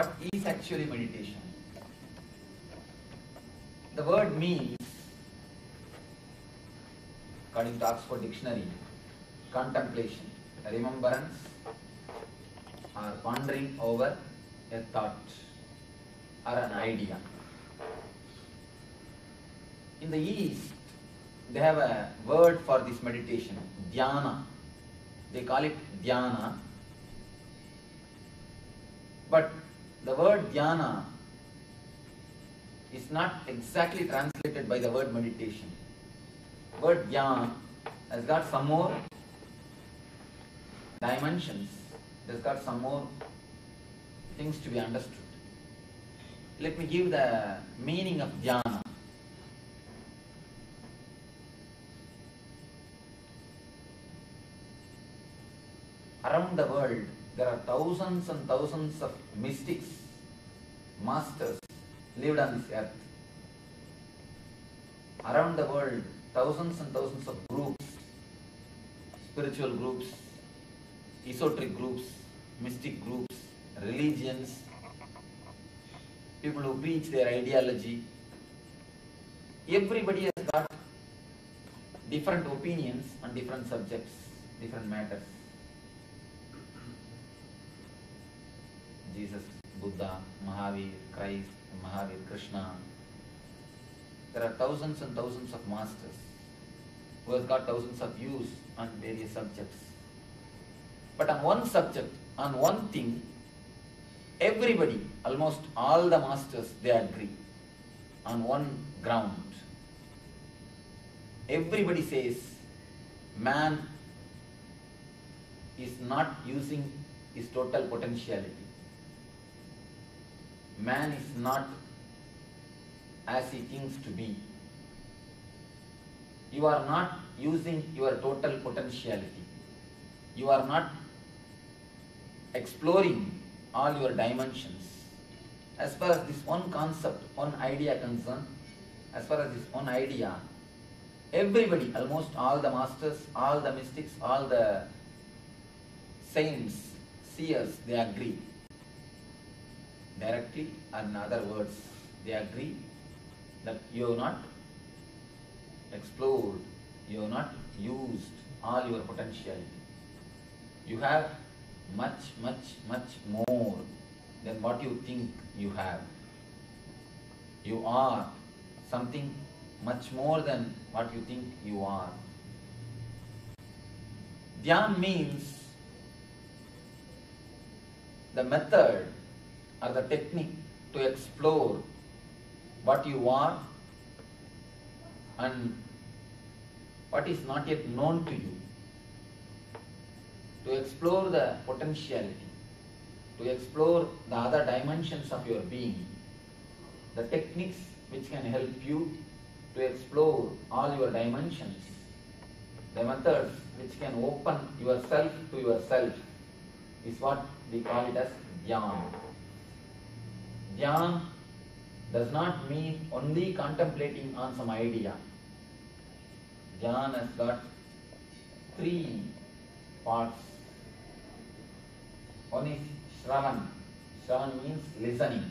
What is actually meditation? The word means, according to Oxford Dictionary, contemplation, remembrance, or pondering over a thought or an idea. In the East, they have a word for this meditation, dhyana. They call it dhyana. But the word dhyana is not exactly translated by the word meditation. Word dhyan has got some more dimensions. It has got some more things to be understood. Let me give the meaning of dhyana. Around the world, there are thousands and thousands of mystics, masters lived on this earth. Around the world, thousands and thousands of groups, spiritual groups, esoteric groups, mystic groups, religions, people who preach their ideology. Everybody has got different opinions on different subjects, different matters. Jesus, Buddha, Mahavir, Christ, Mahavir, Krishna. There are thousands and thousands of masters who have got thousands of views on various subjects. But on one subject, on one thing, everybody, almost all the masters, they agree on one ground. Everybody says man is not using his total potentiality. Man is not as he thinks to be. You are not using your total potentiality. You are not exploring all your dimensions. As far as this one concept, one idea concerned, as far as this one idea, everybody, almost all the masters, all the mystics, all the saints, seers, they agree. Directly, or in other words, they agree that you have not explored, you have not used all your potentiality. You have much, much, much more than what you think you have. You are something much more than what you think you are. Dhyan means the method or the technique to explore what you are and what is not yet known to you. To explore the potentiality, to explore the other dimensions of your being, the techniques which can help you to explore all your dimensions, the methods which can open yourself to yourself is what we call it as Dhyan. Dhyan does not mean only contemplating on some idea. Dhyan has got three parts. One is Shravan. Shravan means listening.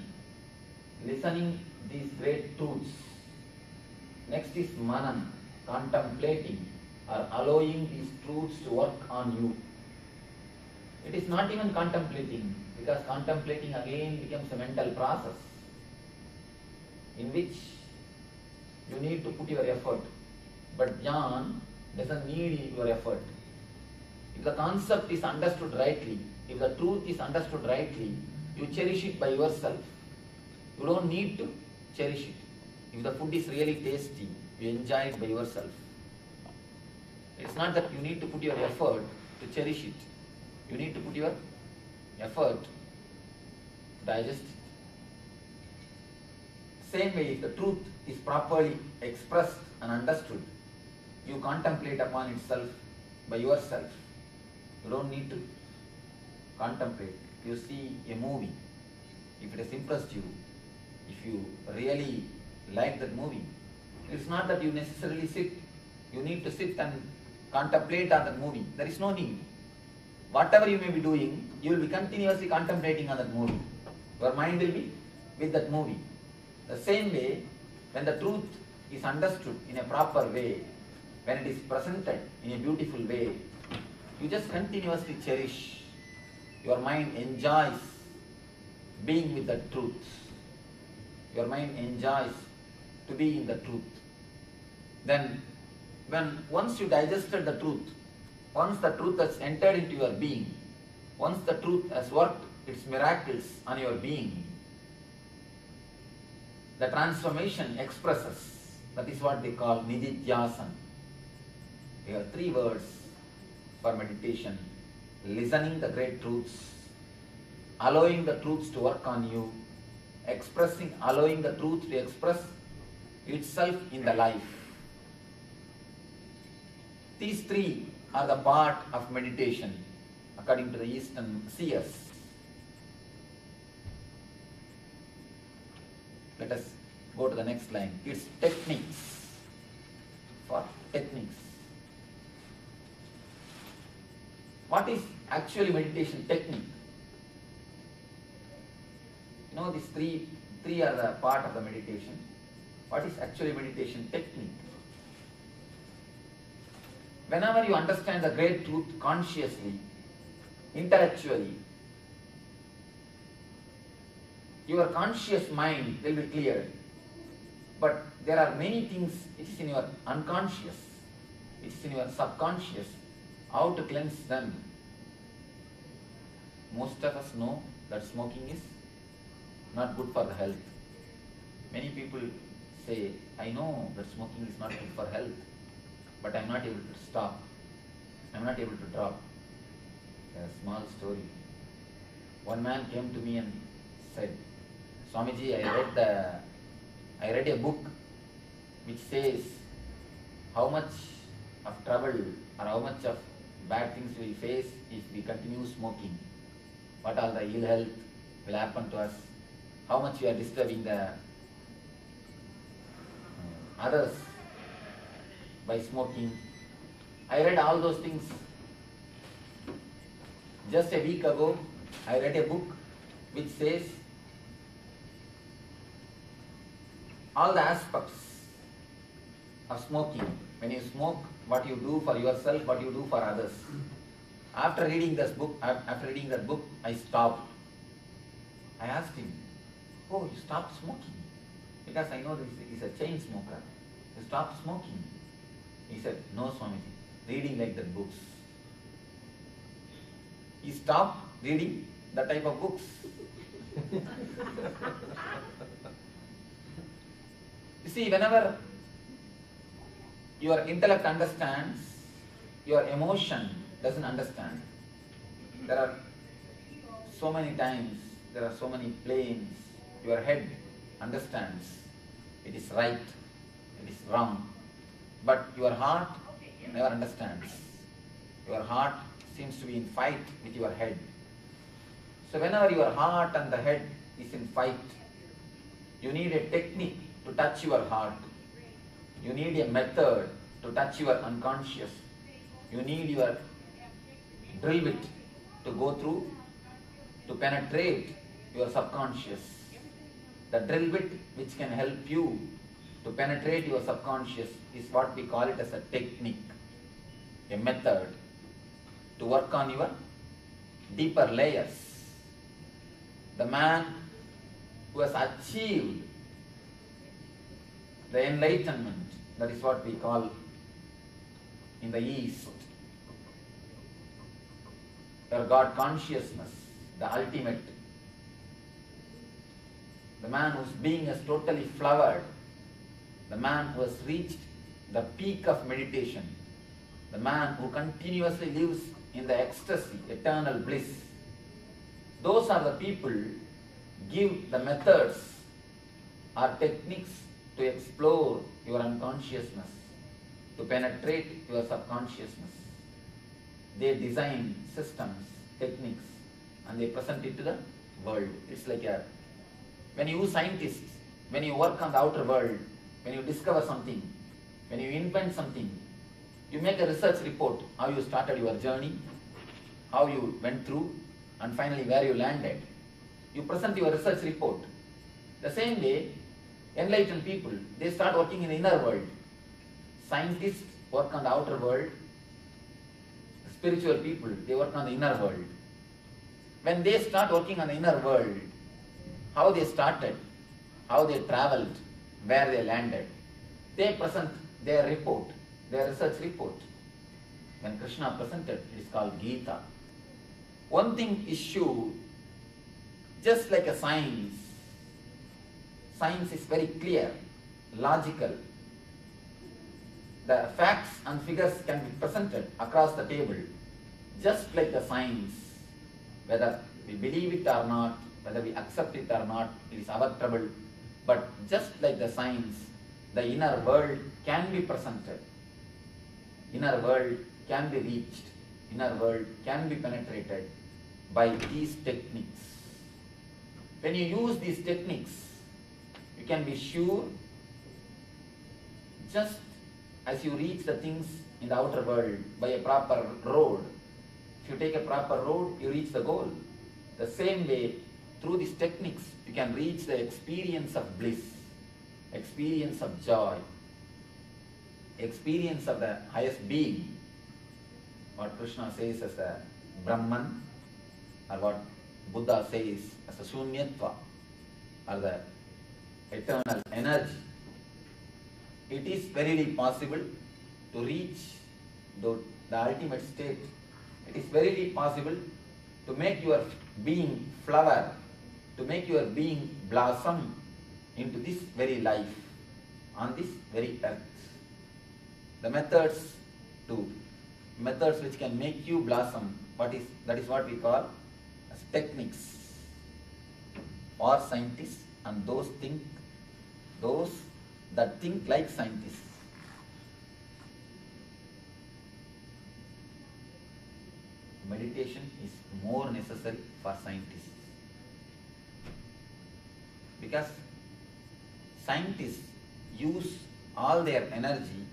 Listening these great truths. Next is Manan, contemplating or allowing these truths to work on you. It is not even contemplating, because contemplating again becomes a mental process in which you need to put your effort. But Dhyan doesn't need your effort. If the concept is understood rightly, if the truth is understood rightly, you cherish it by yourself. You don't need to cherish it. If the food is really tasty, you enjoy it by yourself. It's not that you need to put your effort to cherish it. You need to put your effort to digest it. Same way, if the truth is properly expressed and understood, you contemplate upon itself by yourself. You don't need to contemplate. You see a movie, if it has impressed you, if you really like that movie, it's not that you necessarily sit. You need to sit and contemplate on that movie. There is no need. Whatever you may be doing, you will be continuously contemplating on that movie. Your mind will be with that movie. The same way, when the truth is understood in a proper way, when it is presented in a beautiful way, you just continuously cherish. Your mind enjoys being with the truth. Your mind enjoys to be in the truth. Then, once you digested the truth, once the truth has entered into your being, once the truth has worked its miracles on your being, the transformation expresses. That is what they call nididhyasan. There are 3 words for meditation: listening the great truths, allowing the truths to work on you, allowing the truth to express itself in the life. These 3 are the part of meditation according to the Eastern seers. Let us go to the next line. It's techniques. For techniques. What is actually meditation technique? You know, these three are the part of the meditation. What is actually meditation technique? Whenever you understand the great truth consciously, intellectually, your conscious mind will be cleared. But there are many things which is in your unconscious, which is in your subconscious. How to cleanse them? Most of us know that smoking is not good for the health. Many people say, I know that smoking is not good for health, but I am not able to stop. I am not able to drop. A small story. One man came to me and said, Swamiji, I read a book which says how much of trouble or how much of bad things we face if we continue smoking. What all the ill health will happen to us. How much we are disturbing the others by smoking. I read all those things. Just a week ago, I read a book which says all the aspects of smoking. When you smoke, what you do for yourself, what you do for others. After reading that book, I stopped. I asked him, oh, you stopped smoking? Because I know he's a chain smoker. You stopped smoking? He said, no, Swamiji, reading like that books. He stopped reading that type of books. You see, whenever your intellect understands, your emotion doesn't understand. There are so many times, there are so many planes, your head understands it is right, it is wrong, but your heart never understands. Your heart seems to be in fight with your head. So whenever your heart and the head is in fight, you need a technique to touch your heart. You need a method to touch your unconscious. You need your drill bit to go through, to penetrate your subconscious. The drill bit which can help you to penetrate your subconscious is what we call it as a technique, a method to work on your deeper layers. The man who has achieved the enlightenment, that is what we call in the East, your God consciousness, the ultimate. The man whose being has totally flowered, the man who has reached the peak of meditation, the man who continuously lives in the ecstasy, eternal bliss. Those are the people give the methods or techniques to explore your unconsciousness, to penetrate your subconsciousness. They design systems, techniques, and they present it to the world. It's like when you scientists, when you work on the outer world, when you discover something, when you invent something, you make a research report, how you started your journey, how you went through, and finally where you landed. you present your research report. The same way, enlightened people, they start working in the inner world. Scientists work on the outer world. Spiritual people, they work on the inner world. When they start working on the inner world, how they started, how they traveled, where they landed, they present their report, their research report. When Krishna presented, it is called Gita. One thing is sure, just like a science, science is very clear, logical. The facts and figures can be presented across the table, just like the science. Whether we believe it or not, whether we accept it or not, it is our trouble. But just like the science, the inner world can be presented. Inner world can be reached. Inner world can be penetrated by these techniques. When you use these techniques, you can be sure, just as you reach the things in the outer world by a proper road. If you take a proper road, you reach the goal. The same way, through these techniques, you can reach the experience of bliss, experience of joy, experience of the highest being, what Krishna says as the Brahman, or what Buddha says as the Shunyatva, or the eternal energy. It is verily possible to reach the ultimate state. It is verily possible to make your being flower, to make your being blossom into this very life, on this very earth. The methods which can make you blossom, that is what we call as techniques for scientists and those that think like scientists. Meditation is more necessary for scientists, because scientists use all their energy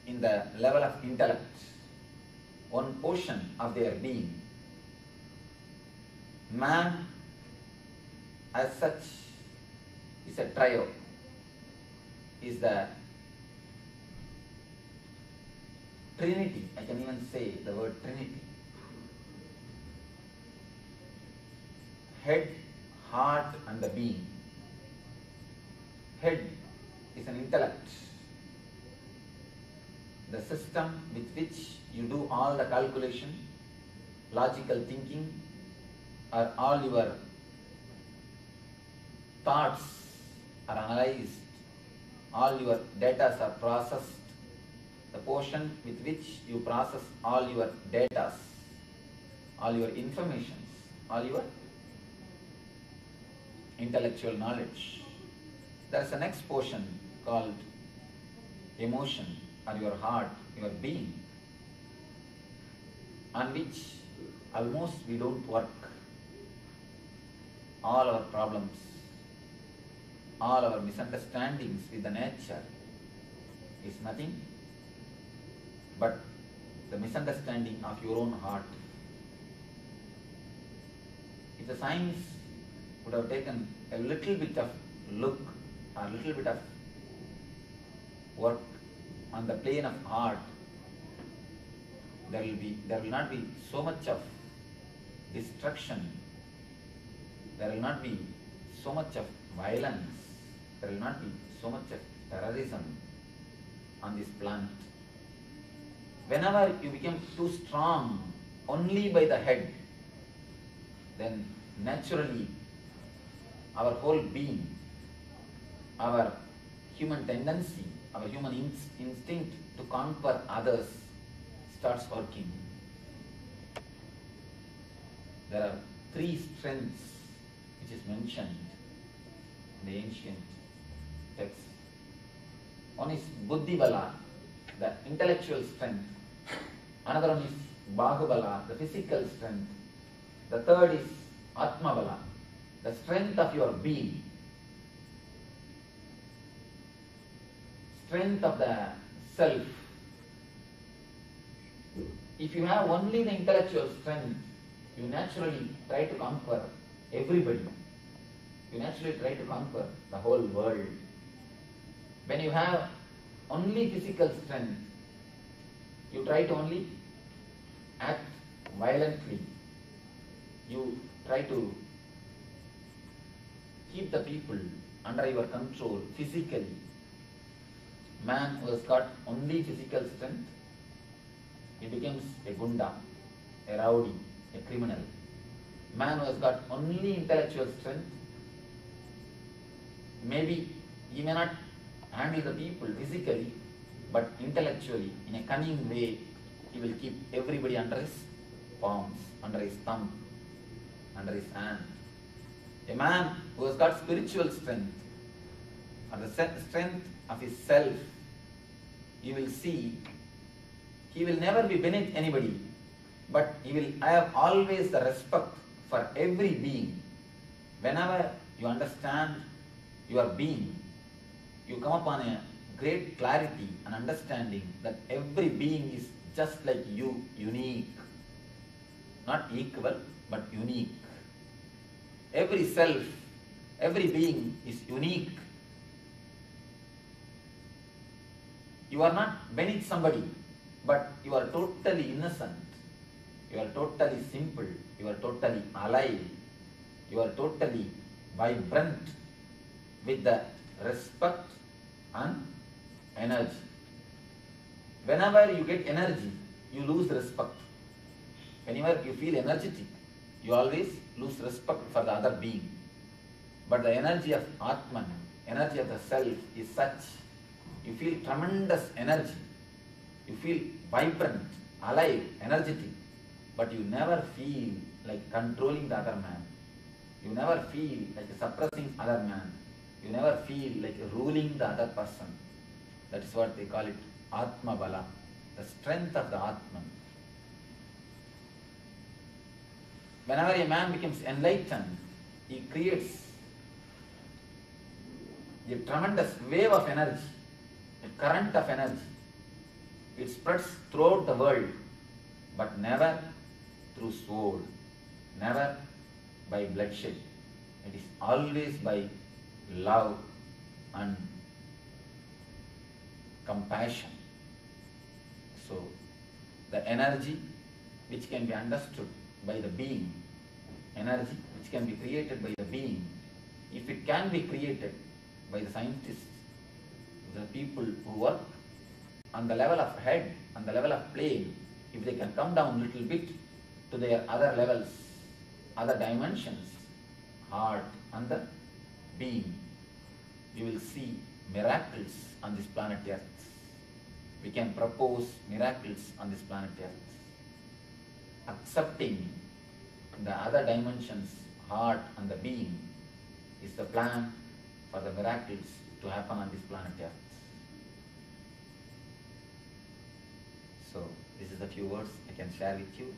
in the level of intellect, one portion of their being. Man as such is a trio, is the Trinity. I can even say the word Trinity. Head, heart and the being. Head is an intellect, the system with which you do all the calculation, logical thinking, or all your thoughts are analyzed, all your data are processed, the portion with which you process all your data, all your informations, all your intellectual knowledge. There is a next portion called emotion, or your heart, your being, on which almost we don't work. All our problems, all our misunderstandings with the nature is nothing but the misunderstanding of your own heart. If the science would have taken a little bit of look, or a little bit of work on the plane of heart, there will not be so much of destruction, there will not be so much of violence, there will not be so much of terrorism on this planet. Whenever you become too strong only by the head, then naturally our whole being, our human tendency, our human instinct to conquer others starts working. There are three strengths which is mentioned in the ancient texts. One is Buddhi Bala, the intellectual strength. Another one is Bahubala, the physical strength. The third is Atma Bala, the strength of your being. Strength of the self. If you have only the intellectual strength, you naturally try to conquer everybody. you naturally try to conquer the whole world. When you have only physical strength, you try to only act violently. You try to keep the people under your control physically. Man who has got only physical strength, he becomes a gunda, a rowdy, a criminal. Man who has got only intellectual strength, maybe he may not handle the people physically, but intellectually, in a cunning way, he will keep everybody under his palms, under his thumb, under his hand. A man who has got spiritual strength, or the strength of his self, you will see, he will never be beneath anybody, but he will have always the respect for every being. Whenever you understand your being, you come upon a great clarity and understanding that every being is just like you, unique. Not equal, but unique. Every self, every being is unique. You are not beneath somebody, but you are totally innocent. You are totally simple. You are totally alive. You are totally vibrant with the respect and energy. Whenever you get energy, you lose respect. Whenever you feel energetic, you always lose respect for the other being. But the energy of Atman, energy of the self is such, you feel tremendous energy. You feel vibrant, alive, energetic, but you never feel like controlling the other man. You never feel like suppressing other man. You never feel like ruling the other person. That is what they call it, Atma Bala, the strength of the Atman. Whenever a man becomes enlightened, he creates a tremendous wave of energy, a current of energy. It spreads throughout the world, but never through sword, never by bloodshed. It is always by love and compassion. So, the energy which can be understood by the being, energy which can be created by the being, if it can be created by the scientists, the people who work on the level of head, on the level of plane, if they can come down a little bit to their other levels, other dimensions, heart and the being, you will see miracles on this planet Earth. We can propose miracles on this planet Earth. Accepting the other dimensions, heart and the being, is the plan for the miracles to happen on this planet Earth. So, this is a few words I can share with you.